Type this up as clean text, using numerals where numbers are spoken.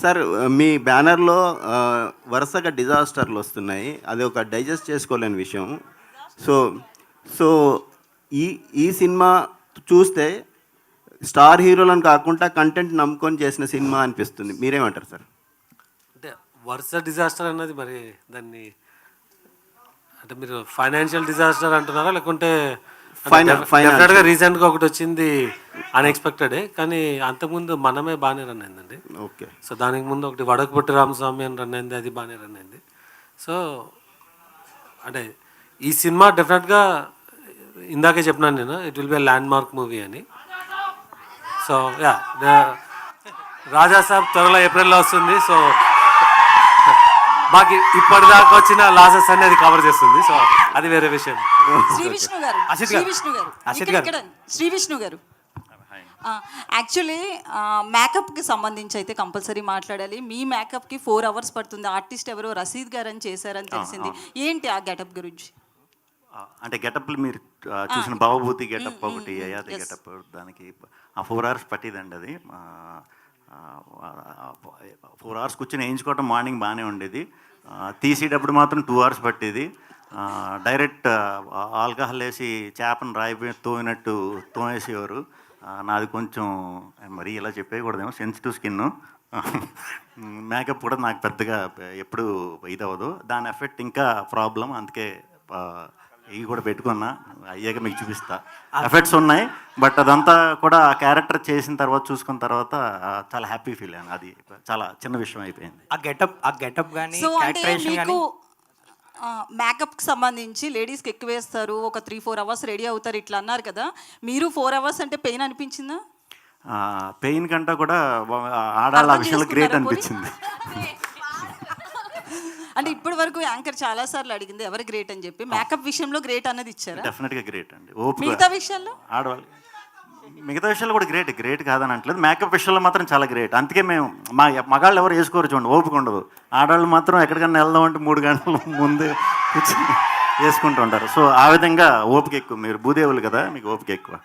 Sir మీ బ్యానర్‌లో వరుసగా డిజాస్టర్‌లు వస్తున్నాయి. అది ఒక డైజెస్ట్ చేసుకోలేని విషయం. సో, సో ఈ ఈ సినిమా చూస్తే స్టార్ హీరోలను కాకుండా కంటెంట్ నమ్ముకొని చేసిన సినిమా అనిపిస్తుంది. మీరేమంటారు సార్? అంటే వరుస డిజాస్టర్ అన్నది మరి దాన్ని అంటే మీరు ఫైనాన్షియల్ డిజాస్టర్ అంటున్నారా? లేకుంటే డెఫినెట్గా రీసెంట్గా ఒకటి వచ్చింది అన్ఎక్స్పెక్టెడే, కానీ అంతకుముందు మనమే బాగానే రన్ అయిందండి. ఓకే. సో దానికి ముందు ఒకటి వడకుపుట్టి రామస్వామి అని రన్ అయింది, అది బాగానే రన్ అయింది. సో అంటే ఈ సినిమా డెఫినెట్గా ఇందాకే చెప్పినాను నేను, it will be land mark movie అని. సో యా, రాజా సాబ్ త్వరలో ఏప్రిల్లో వస్తుంది. సో మాకు ఇప్పటిదాకా వచ్చిన లాసెస్ అనేది కవర్ చేస్తుంది. సో అది వేరే విషయం. శ్రీ విష్ణు గారు యాక్చువల్లీ మేకప్కి సంబంధించి అయితే కంపల్సరీ మాట్లాడాలి. మీ మేకప్కి 4 hours పడుతుంది. ఆర్టిస్ట్ ఎవరో రసీద్ గారు అని చేశారని తెలిసింది. ఏంటి ఆ గెటప్ గురించి? అంటే గెటప్లు మీరు చూసిన భవభూతి గెటప్ ఒకటి, అయాది గెటప్, దానికి 4 hours పట్టిదండి. అది 4 hours కూర్చొని వేయించుకోవటం మార్నింగ్ బాగానే ఉండేది. తీసేటప్పుడు మాత్రం 2 hours పట్టేది. డైరెక్ట్ ఆల్కహాల్ వేసి చేపను రాయిపోయి తోమినట్టు తోమేసేవారు. నాది కొంచెం మరీ ఇలా చెప్పేయకూడదేమో, సెన్సిటివ్ స్కిన్. మేకప్ కూడా నాకు పెద్దగా ఎప్పుడు ఇదవ్వదు. దాని ఎఫెక్ట్ ఇంకా ప్రాబ్లం. అందుకే ఇవి కూడా పెట్టుకున్నా, అయ్యాక మీకు చూపిస్తా. ఎఫెక్ట్స్ ఉన్నాయి, బట్ అదంతా కూడా ఆ క్యారెక్టర్ చేసిన తర్వాత చూసుకున్న తర్వాత చాలా హ్యాపీ ఫీల్ అయ్యాను. అది చాలా చిన్న విషయం అయిపోయింది. ఆ గెటప్ కానీ మేకప్కి సంబంధించి లేడీస్కి ఎక్కువ వేస్తారు, ఒక 3-4 hours రెడీ అవుతారు ఇట్లా అన్నారు కదా. మీరు 4 hours అంటే పెయిన్ అనిపించిందా? పెయిన్ కంటే కూడా ఆడాళ్ళ విషయంలో గ్రేట్ అనిపించింది. అంటే ఇప్పటి వరకు యాంకర్ చాలా సార్లు అడిగింది ఎవరు గ్రేట్ అని చెప్పి, మేకప్ విషయంలో గ్రేట్ అన్నది ఇచ్చారా? డెఫినెట్గా గ్రేట్ అండి. మిగతా విషయాల్లో ఆడవాళ్ళు మిగతా విషయాలు కూడా గ్రేట్ కాదని అంటలేదు. మేకప్ విషయంలో మాత్రం చాలా గ్రేట్. అందుకే మేము మగాళ్ళు ఎవరు వేసుకోరు చూడండి, ఓపిక ఉండదు. ఆడవాళ్ళు మాత్రం ఎక్కడికన్నా వెళ్దాం అంటే 3 గంటల ముందు కూర్చొని వేసుకుంటూ ఉంటారు. సో ఆ విధంగా ఓపిక ఎక్కువ. మీరు భూదేవులు కదా, మీకు ఓపిక ఎక్కువ.